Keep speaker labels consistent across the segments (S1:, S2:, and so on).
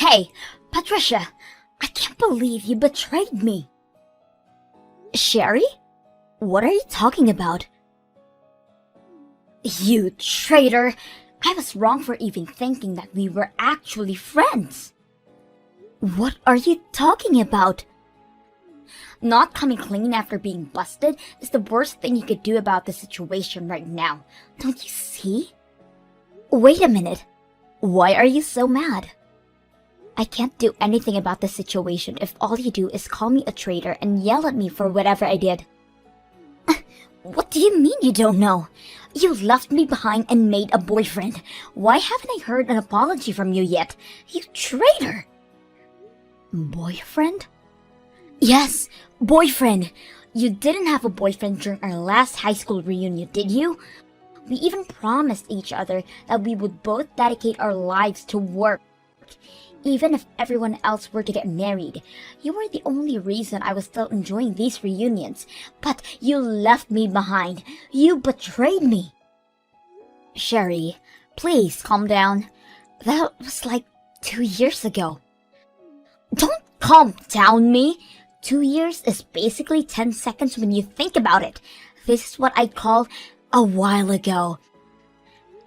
S1: Hey, Patricia, I can't believe you betrayed me. Sherry? What are you talking about? You traitor! I was wrong for even thinking that we were actually friends. What are you talking about? Not coming clean after being busted is the worst thing you could do about the situation right now. Don't you see? Wait a minute. Why are you so mad? I can't do anything about the situation if all you do is call me a traitor and yell at me for whatever I did. What do you mean you don't know? You left me behind and made a boyfriend. Why haven't I heard an apology from you yet? You traitor! Boyfriend? Yes, boyfriend. You didn't have a boyfriend during our last high school reunion, did you? We even promised each other that we would both dedicate our lives to work. Even if everyone else were to get married, you were the only reason I was still enjoying these reunions. But you left me behind. You betrayed me. Sherry, please calm down. That was like 2 years ago. Don't calm down me. 2 years is basically 10 seconds when you think about it. This is what I call a while ago.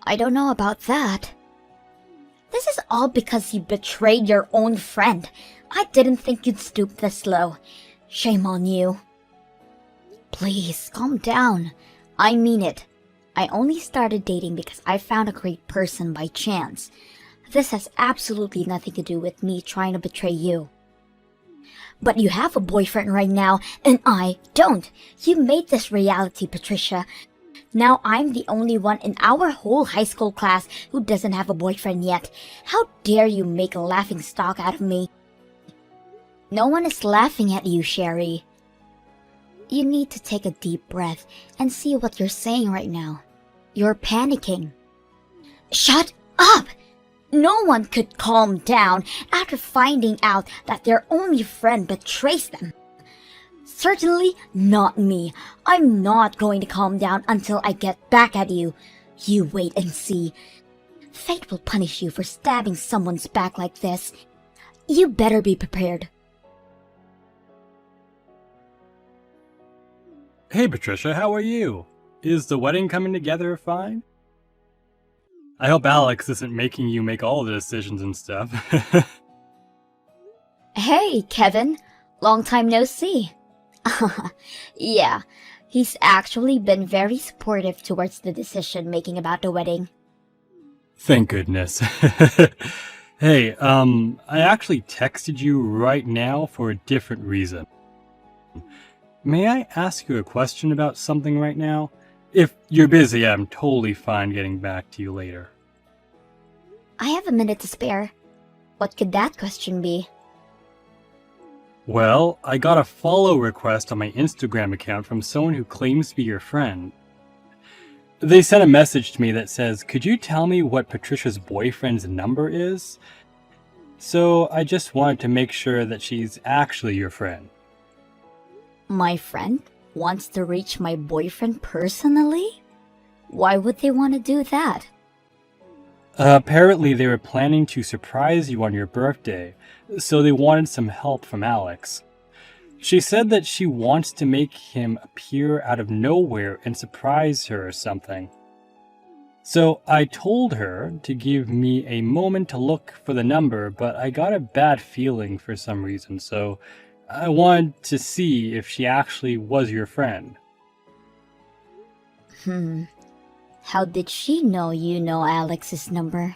S1: I don't know about that. This is all because you betrayed your own friend. I didn't think you'd stoop this low. Shame on you. Please, calm down. I mean it. I only started dating because I found a great person by chance. This has absolutely nothing to do with me trying to betray you. But you have a boyfriend right now, and I don't. You made this reality, Patricia. Now I'm the only one in our whole high school class who doesn't have a boyfriend yet. How dare you make a laughing stock out of me? No one is laughing at you, Sherry. You need to take a deep breath and see what you're saying right now. You're panicking. Shut up! No one could calm down after finding out that their only friend betrays them. Certainly not me. I'm not going to calm down until I get back at you. You wait and see. Fate will punish you for stabbing someone's back like this. You better be prepared.
S2: Hey Patricia, how are you? Is the wedding coming together fine? I hope Alex isn't making you make all the decisions and stuff.
S1: Hey, Kevin. Long time no see. Yeah, he's actually been very supportive towards the decision making about the wedding.
S2: Thank goodness. Hey, I actually texted you right now for a different reason. May I ask you a question about something right now? If you're busy, I'm totally fine getting back to you later.
S1: I have a minute to spare. What could that question be?
S2: Well, I got a follow request on my Instagram account from someone who claims to be your friend. They sent a message to me that says, "Could you tell me what Patricia's boyfriend's number is?" So I just wanted to make sure that she's actually your friend.
S1: My friend wants to reach my boyfriend personally? Why would they want to do that?
S2: Apparently they were planning to surprise you on your birthday, so they wanted some help from Alex. She said that she wants to make him appear out of nowhere and surprise her or something. So I told her to give me a moment to look for the number, but I got a bad feeling for some reason, so I wanted to see if she actually was your friend.
S1: How did she know you know Alex's number?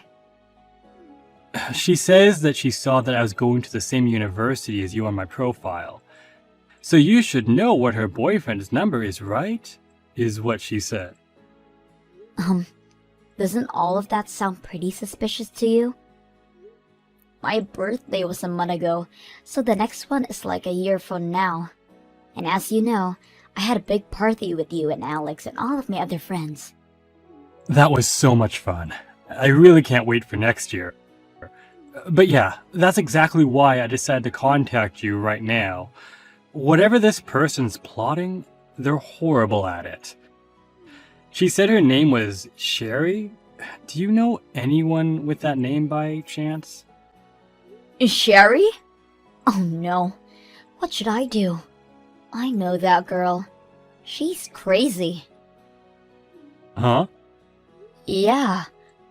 S2: She says that she saw that I was going to the same university as you on my profile. So you should know what her boyfriend's number is, right? Is what she said.
S1: Doesn't all of that sound pretty suspicious to you? My birthday was a month ago, so the next one is like a year from now. And as you know, I had a big party with you and Alex and all of my other friends.
S2: That was so much fun. I really can't wait for next year. But yeah, that's exactly why I decided to contact you right now. Whatever this person's plotting, they're horrible at it. She said her name was Sherry. Do you know anyone with that name by chance?
S1: Sherry? Oh no. What should I do? I know that girl. She's crazy.
S2: Huh?
S1: Yeah,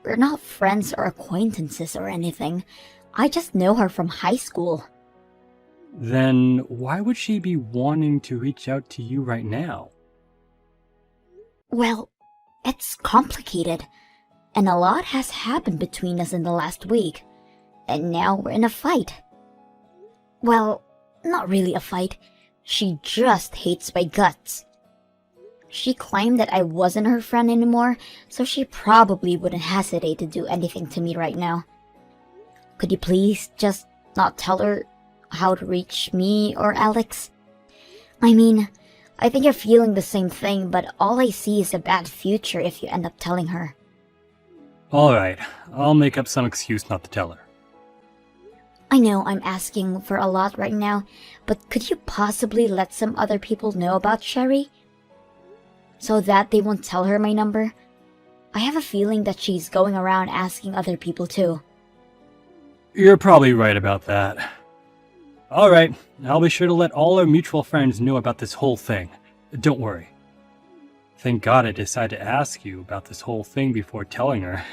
S1: we're not friends or acquaintances or anything. I just know her from high school.
S2: Then why would she be wanting to reach out to you right now?
S1: Well, it's complicated. And a lot has happened between us in the last week. And now we're in a fight. Well, not really a fight. She just hates my guts. She claimed that I wasn't her friend anymore, so she probably wouldn't hesitate to do anything to me right now. Could you please just not tell her how to reach me or Alex? I mean, I think you're feeling the same thing, but all I see is a bad future if you end up telling her.
S2: Alright, I'll make up some excuse not to tell her.
S1: I know I'm asking for a lot right now, but could you possibly let some other people know about Sherry? So that they won't tell her my number? I have a feeling that she's going around asking other people too.
S2: You're probably right about that. Alright, I'll be sure to let all our mutual friends know about this whole thing. Don't worry. Thank God I decided to ask you about this whole thing before telling her.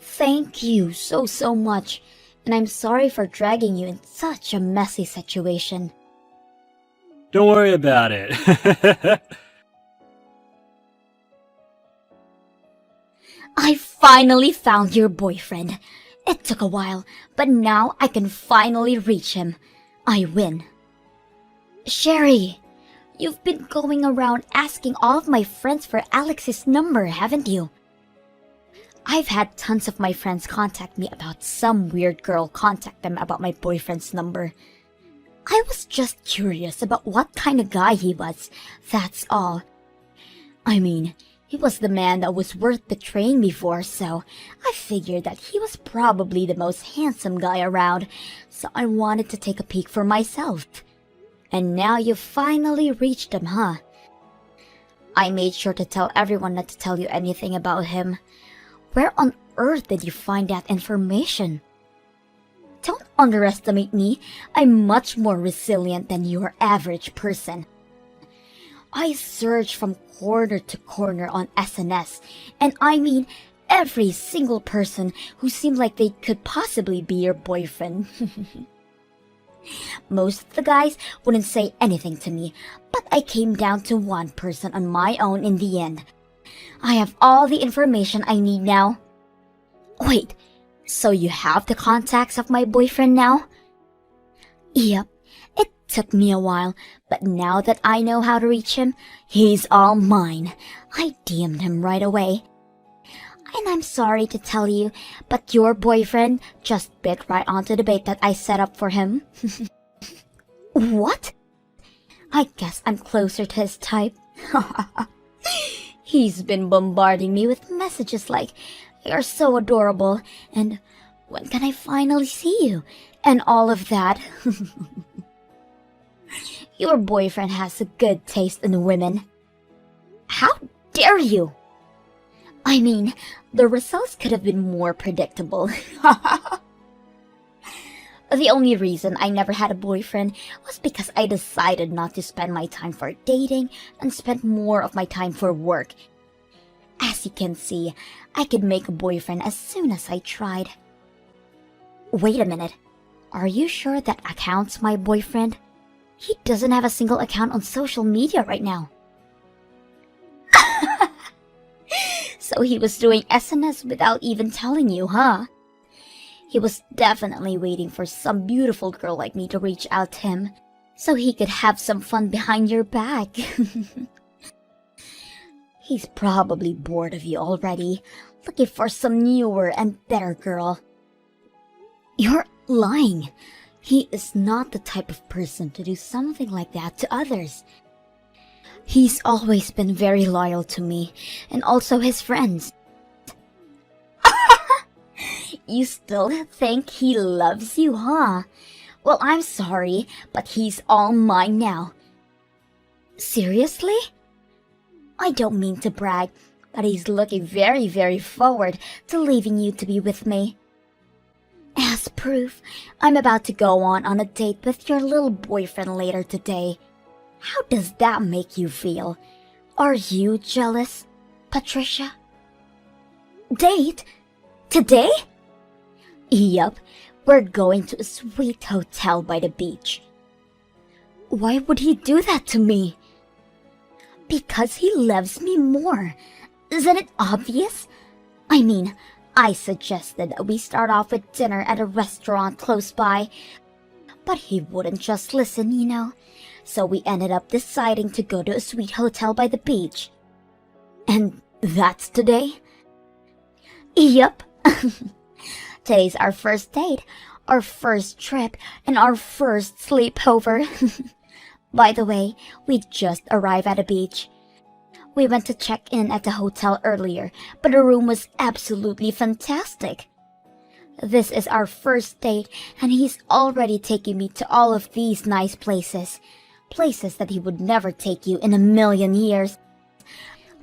S1: Thank you so much, and I'm sorry for dragging you in such a messy situation.
S2: Don't worry about it.
S1: I finally found your boyfriend. It took a while, but now I can finally reach him. I win. Sherry, you've been going around asking all of my friends for Alex's number, haven't you? I've had tons of my friends contact me about some weird girl contact them about my boyfriend's number. I was just curious about what kind of guy he was, that's all. I mean, he was the man that was worth betraying before, so I figured that he was probably the most handsome guy around, so I wanted to take a peek for myself. And now you finally reached him, huh? I made sure to tell everyone not to tell you anything about him. Where on earth did you find that information? Don't underestimate me. I'm much more resilient than your average person. I searched from corner to corner on SNS, and I mean every single person who seemed like they could possibly be your boyfriend. Most of the guys wouldn't say anything to me, but I came down to one person on my own in the end. I have all the information I need now. Wait, so you have the contacts of my boyfriend now? Yep, it took me a while, but now that I know how to reach him, he's all mine. I DM'd him right away. And I'm sorry to tell you, but your boyfriend just bit right onto the bait that I set up for him. What? I guess I'm closer to his type. He's been bombarding me with messages like, "You're so adorable," and "When can I finally see you?" and all of that. Your boyfriend has a good taste in women. How dare you? I mean, the results could have been more predictable. The only reason I never had a boyfriend was because I decided not to spend my time for dating and spent more of my time for work. As you can see, I could make a boyfriend as soon as I tried. Wait a minute. Are you sure that account's my boyfriend? He doesn't have a single account on social media right now. So he was doing SNS without even telling you, huh? He was definitely waiting for some beautiful girl like me to reach out to him, so he could have some fun behind your back. He's probably bored of you already, looking for some newer and better girl. You're lying. He is not the type of person to do something like that to others. He's always been very loyal to me, and also his friends. You still think he loves you, huh? Well, I'm sorry, but he's all mine now. Seriously? I don't mean to brag, but he's looking very forward to leaving you to be with me. As proof, I'm about to go on a date with your little boyfriend later today. How does that make you feel? Are you jealous, Patricia? Date? Today? Yup, we're going to a sweet hotel by the beach. Why would he do that to me? Because he loves me more. Isn't it obvious? I mean, I suggested that we start off with dinner at a restaurant close by, but he wouldn't just listen, you know. So we ended up deciding to go to a sweet hotel by the beach. And that's today? Yup. Today's our first date, our first trip, and our first sleepover. By the way, we just arrived at a beach. We went to check in at the hotel earlier, but the room was absolutely fantastic. This is our first date, and he's already taking me to all of these nice places. Places that he would never take you in a million years.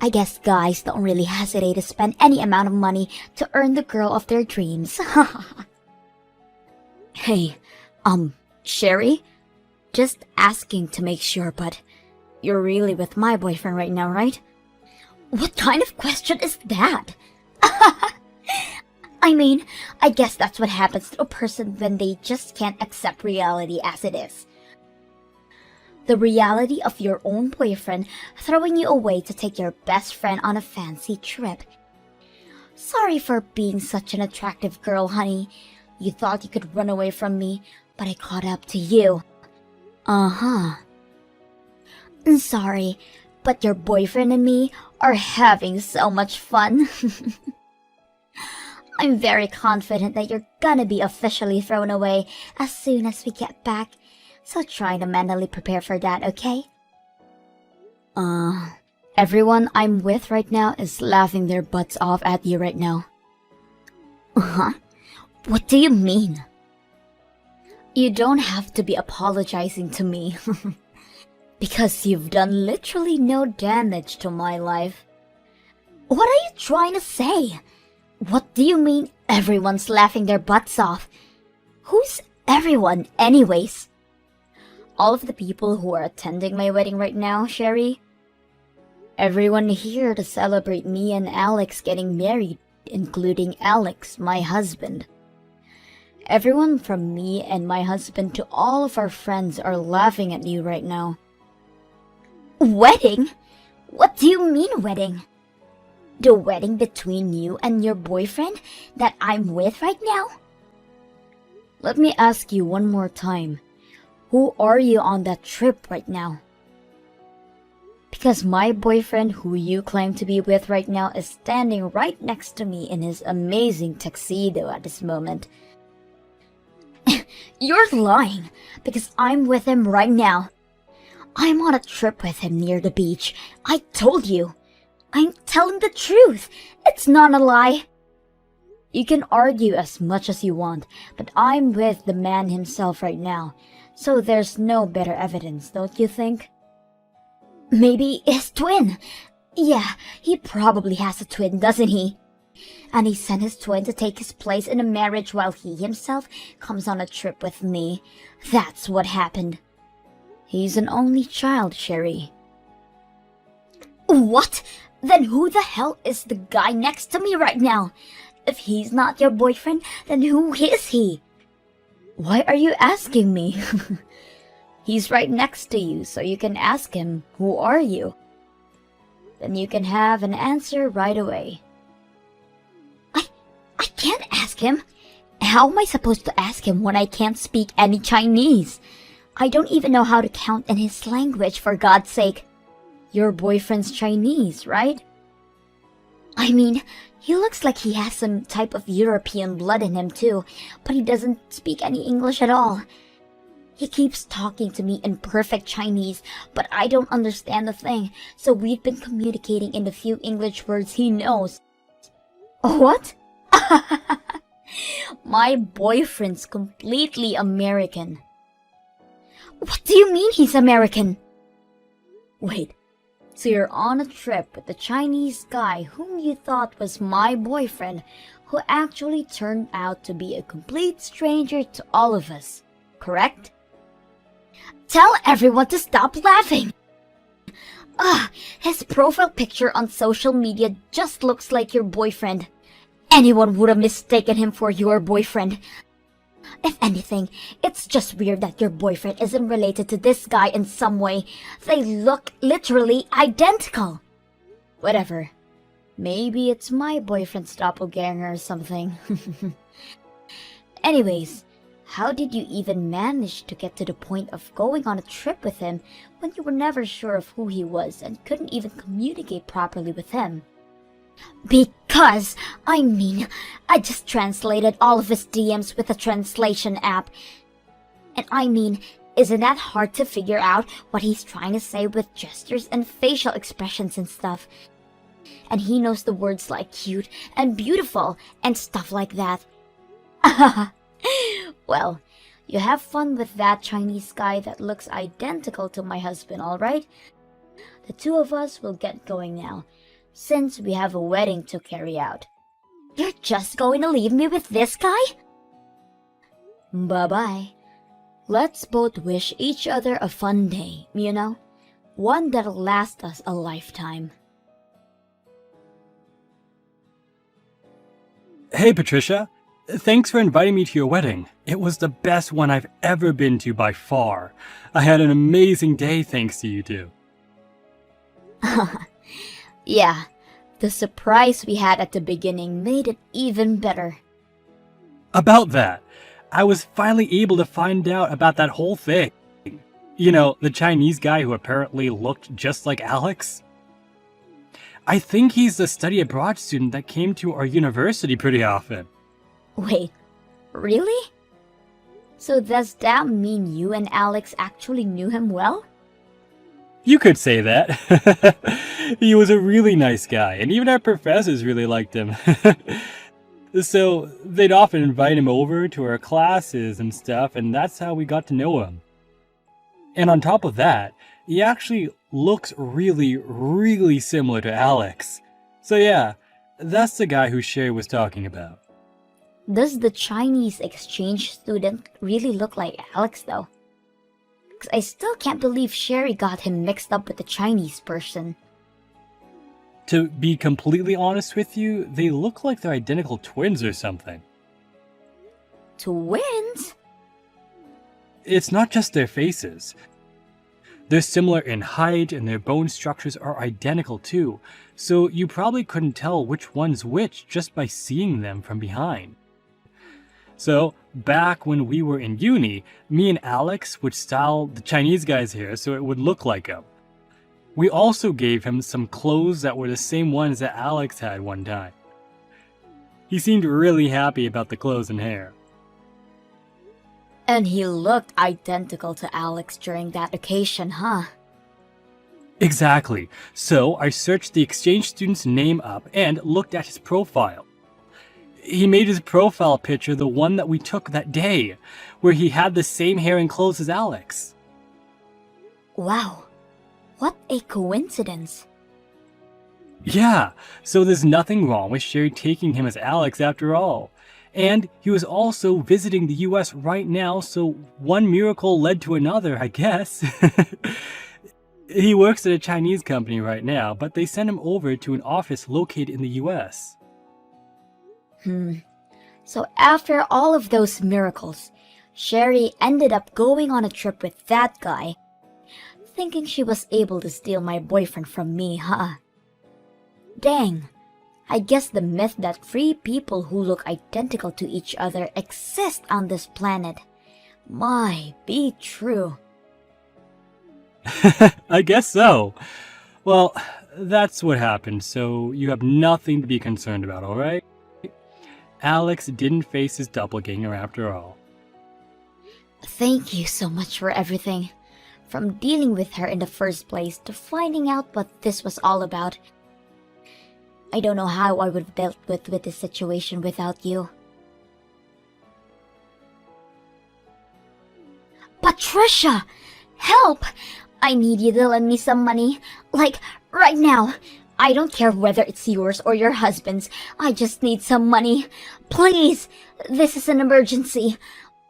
S1: I guess guys don't really hesitate to spend any amount of money to earn the girl of their dreams. Hey, Sherry? Just asking to make sure, but you're really with my boyfriend right now, right? What kind of question is that? I mean, I guess that's what happens to a person when they just can't accept reality as it is. The reality of your own boyfriend throwing you away to take your best friend on a fancy trip. Sorry for being such an attractive girl, honey. You thought you could run away from me, but I caught up to you. Uh-huh. Sorry, but your boyfriend and me are having so much fun. I'm very confident that you're gonna be officially thrown away as soon as we get back. So try to mentally prepare for that, okay? Everyone I'm with right now is laughing their butts off at you right now. Huh? What do you mean? You don't have to be apologizing to me. Because you've done literally no damage to my life. What are you trying to say? What do you mean everyone's laughing their butts off? Who's everyone anyways? All of the people who are attending my wedding right now, Sherry. Everyone here to celebrate me and Alex getting married, including Alex, my husband. Everyone from me and my husband to all of our friends are laughing at you right now. Wedding? What do you mean wedding? The wedding between you and your boyfriend that I'm with right now? Let me ask you one more time. Who are you on that trip right now? Because my boyfriend who you claim to be with right now is standing right next to me in his amazing tuxedo at this moment. You're lying, because I'm with him right now. I'm on a trip with him near the beach. I told you. I'm telling the truth. It's not a lie. You can argue as much as you want, but I'm with the man himself right now. So there's no better evidence, don't you think? Maybe his twin. Yeah, he probably has a twin, doesn't he? And he sent his twin to take his place in a marriage while he himself comes on a trip with me. That's what happened. He's an only child, Sherry. What? Then who the hell is the guy next to me right now? If he's not your boyfriend, then who is he? Why are you asking me? He's right next to you, so you can ask him, who are you? Then you can have an answer right away. I can't ask him. How am I supposed to ask him when I can't speak any Chinese? I don't even know how to count in his language, for God's sake. Your boyfriend's Chinese, right? I mean, he looks like he has some type of European blood in him too, but he doesn't speak any English at all. He keeps talking to me in perfect Chinese, but I don't understand a thing, so we've been communicating in the few English words he knows. What? My boyfriend's completely American. What do you mean he's American? Wait, so you're on a trip with the Chinese guy whom you thought was my boyfriend, who actually turned out to be a complete stranger to all of us, correct? Tell everyone to stop laughing! His profile picture on social media just looks like your boyfriend. Anyone would have mistaken him for your boyfriend. If anything, it's just weird that your boyfriend isn't related to this guy in some way. They look literally identical. Whatever. Maybe it's my boyfriend's doppelganger or something. Anyways, how did you even manage to get to the point of going on a trip with him when you were never sure of who he was and couldn't even communicate properly with him? Because, I just translated all of his DMs with a translation app. And isn't that hard to figure out what he's trying to say with gestures and facial expressions and stuff? And he knows the words like cute and beautiful and stuff like that. Well, you have fun with that Chinese guy that looks identical to my husband, alright? The two of us will get going now, since we have a wedding to carry out. You're just going to leave me with this guy? Bye-bye. Let's both wish each other a fun day, you know? One that'll last us a lifetime.
S2: Hey, Patricia. Thanks for inviting me to your wedding. It was the best one I've ever been to by far. I had an amazing day thanks to you two.
S1: Yeah, the surprise we had at the beginning made it even better.
S2: About that, I was finally able to find out about that whole thing. You know, the Chinese guy who apparently looked just like Alex. I think he's the study abroad student that came to our university pretty often.
S1: Wait, really? So does that mean you and Alex actually knew him well?
S2: You could say that. He was a really nice guy, and even our professors really liked him. So they'd often invite him over to our classes and stuff, and that's how we got to know him. And on top of that, he actually looks really, really similar to Alex. So yeah, that's the guy who Sherry was talking about.
S1: Does the Chinese exchange student really look like Alex though? 'Cause I still can't believe Sherry got him mixed up with the Chinese person.
S2: To be completely honest with you, they look like they're identical twins or something.
S1: Twins?
S2: It's not just their faces. They're similar in height and their bone structures are identical too, so you probably couldn't tell which one's which just by seeing them from behind. So, back when we were in uni, me and Alex would style the Chinese guy's hair so it would look like him. We also gave him some clothes that were the same ones that Alex had one time. He seemed really happy about the clothes and hair.
S1: And he looked identical to Alex during that occasion, huh?
S2: Exactly. So I searched the exchange student's name up and looked at his profile. He made his profile picture the one that we took that day, where he had the same hair and clothes as Alex.
S1: Wow, what a coincidence.
S2: Yeah, so there's nothing wrong with Sherry taking him as Alex after all. And he was also visiting the US right now, so one miracle led to another, I guess. He works at a Chinese company right now, but they sent him over to an office located in the US.
S1: So after all of those miracles, Sherry ended up going on a trip with that guy, thinking she was able to steal my boyfriend from me, huh? Dang, I guess the myth that three people who look identical to each other exist on this planet might be true.
S2: I guess so. Well, that's what happened, so you have nothing to be concerned about, alright? Alex didn't face his doppelganger after all.
S1: Thank you so much for everything. From dealing with her in the first place to finding out what this was all about. I don't know how I would have dealt with this situation without you. Patricia! Help! I need you to lend me some money. Like, right now. I don't care whether it's yours or your husband's. I just need some money. Please! This is an emergency.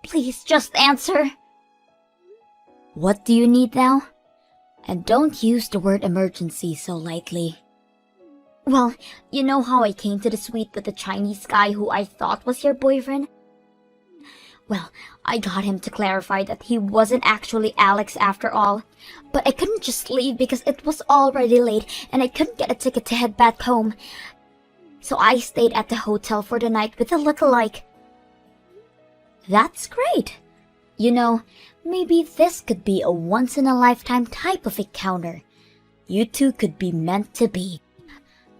S1: Please just answer. What do you need now? And don't use the word emergency so lightly. Well, you know how I came to the suite with the Chinese guy who I thought was your boyfriend? Well, I got him to clarify that he wasn't actually Alex after all. But I couldn't just leave because it was already late and I couldn't get a ticket to head back home. So I stayed at the hotel for the night with a lookalike. That's great. You know, maybe this could be a once-in-a-lifetime type of encounter. You two could be meant to be.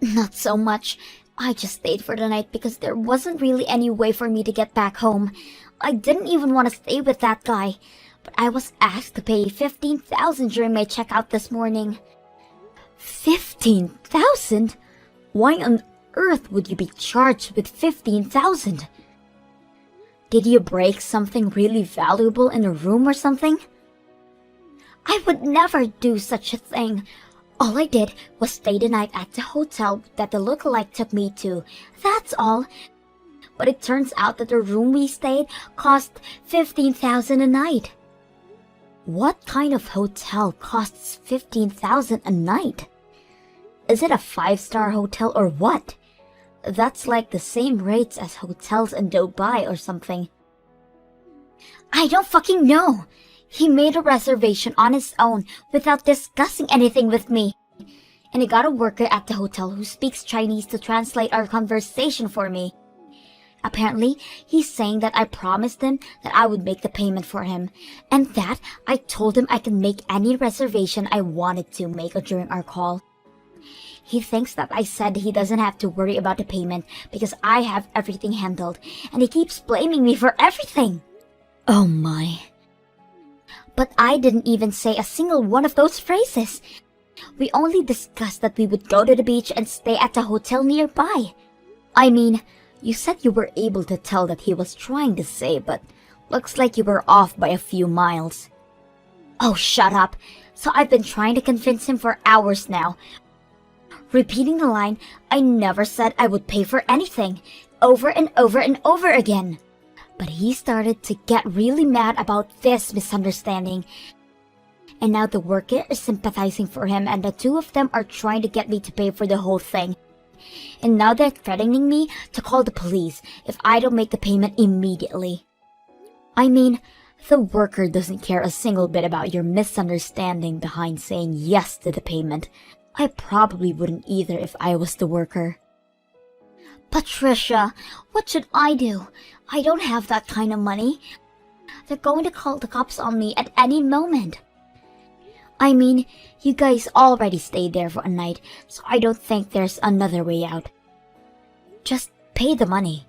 S1: Not so much. I just stayed for the night because there wasn't really any way for me to get back home. I didn't even want to stay with that guy, but I was asked to pay $15,000 during my checkout this morning. 15,000? Why on earth would you be charged with 15,000? Did you break something really valuable in a room or something? I would never do such a thing. All I did was stay the night at the hotel that the lookalike took me to. That's all. But it turns out that the room we stayed cost $15,000 a night. What kind of hotel costs $15,000 a night? Is it a 5-star hotel or what? That's like the same rates as hotels in Dubai or something. I don't fucking know. He made a reservation on his own without discussing anything with me. And he got a worker at the hotel who speaks Chinese to translate our conversation for me. Apparently, he's saying that I promised him that I would make the payment for him, and that I told him I can make any reservation I wanted to make during our call. He thinks that I said he doesn't have to worry about the payment because I have everything handled, and he keeps blaming me for everything. Oh my. But I didn't even say a single one of those phrases. We only discussed that we would go to the beach and stay at a hotel nearby. I mean, you said you were able to tell that he was trying to say, but looks like you were off by a few miles. Oh, shut up. So I've been trying to convince him for hours now. Repeating the line, I never said I would pay for anything, over and over and over again. But he started to get really mad about this misunderstanding. And now the worker is sympathizing for him and the two of them are trying to get me to pay for the whole thing. And now they're threatening me to call the police if I don't make the payment immediately. I mean, the worker doesn't care a single bit about your misunderstanding behind saying yes to the payment. I probably wouldn't either if I was the worker. Patricia, what should I do? I don't have that kind of money. They're going to call the cops on me at any moment. I mean, you guys already stayed there for a night, so I don't think there's another way out. Just pay the money.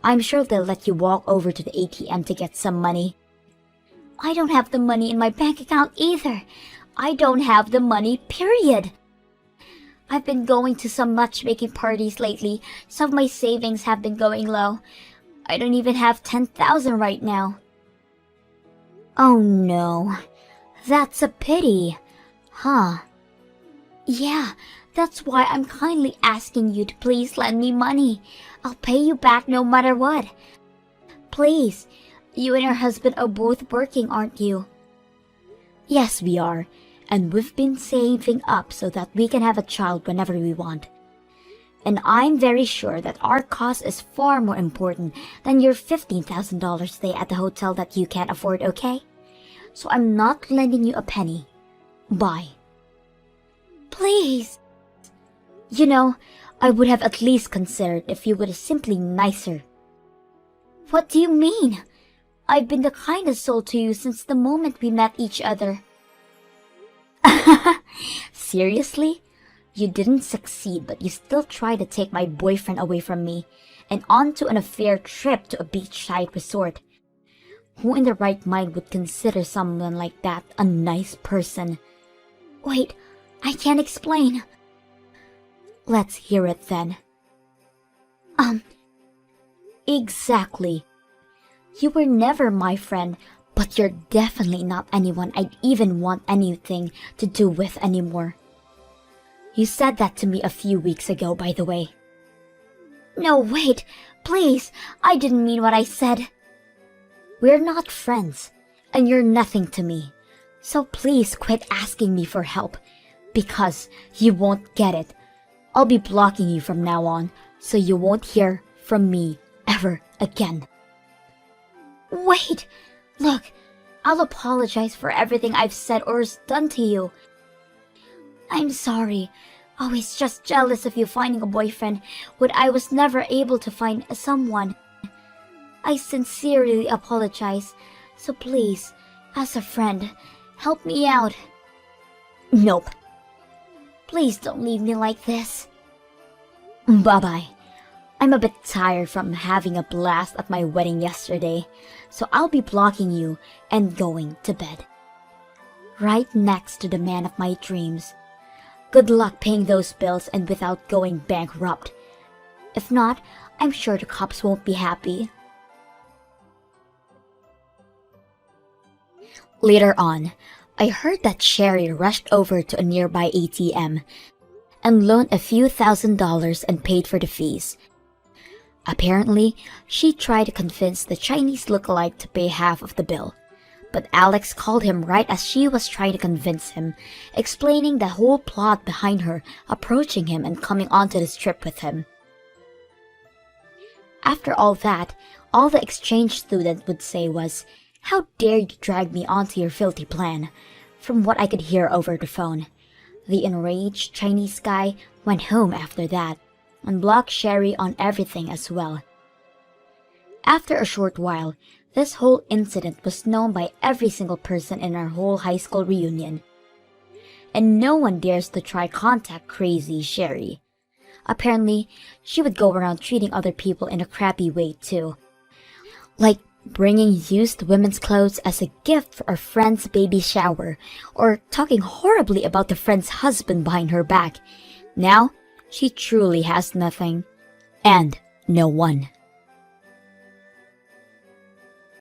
S1: I'm sure they'll let you walk over to the ATM to get some money. I don't have the money in my bank account either. I don't have the money, period. I've been going to some matchmaking parties lately. Some of my savings have been going low. I don't even have 10,000 right now. Oh no. That's a pity. Huh. Yeah, that's why I'm kindly asking you to please lend me money. I'll pay you back no matter what. Please. You and your husband are both working, aren't you? Yes, we are. And we've been saving up so that we can have a child whenever we want. And I'm very sure that our cause is far more important than your $15,000 stay at the hotel that you can't afford, okay? So I'm not lending you a penny. Bye. Please. You know, I would have at least considered if you were simply nicer. What do you mean? I've been the kindest soul to you since the moment we met each other. Seriously? You didn't succeed, but you still tried to take my boyfriend away from me and onto an affair trip to a beachside resort. Who in their right mind would consider someone like that a nice person? Wait, I can't explain. Let's hear it then. Exactly. You were never my friend, but you're definitely not anyone I'd even want anything to do with anymore. You said that to me a few weeks ago, by the way. No, wait, please, I didn't mean what I said. We're not friends, and you're nothing to me. So please quit asking me for help, because you won't get it. I'll be blocking you from now on, so you won't hear from me ever again. Wait, look, I'll apologize for everything I've said or done to you. I'm sorry. I was just jealous of you finding a boyfriend when I was never able to find someone. I sincerely apologize, so please, as a friend, help me out. Nope. Please don't leave me like this. Bye-bye. I'm a bit tired from having a blast at my wedding yesterday, so I'll be blocking you and going to bed. Right next to the man of my dreams. Good luck paying those bills and without going bankrupt. If not, I'm sure the cops won't be happy. Later on, I heard that Sherry rushed over to a nearby ATM and loaned a few $1,000s and paid for the fees. Apparently, she tried to convince the Chinese lookalike to pay half of the bill. But Alex called him right as she was trying to convince him, explaining the whole plot behind her approaching him and coming onto this trip with him. After all that, all the exchange student would say was, "How dare you drag me onto your filthy plan?" From what I could hear over the phone. The enraged Chinese guy went home after that, and blocked Sherry on everything as well. After a short while, this whole incident was known by every single person in our whole high school reunion. And no one dares to try contact crazy Sherry. Apparently, she would go around treating other people in a crappy way too. Like bringing used women's clothes as a gift for a friend's baby shower, or talking horribly about the friend's husband behind her back. Now, she truly has nothing. And no one.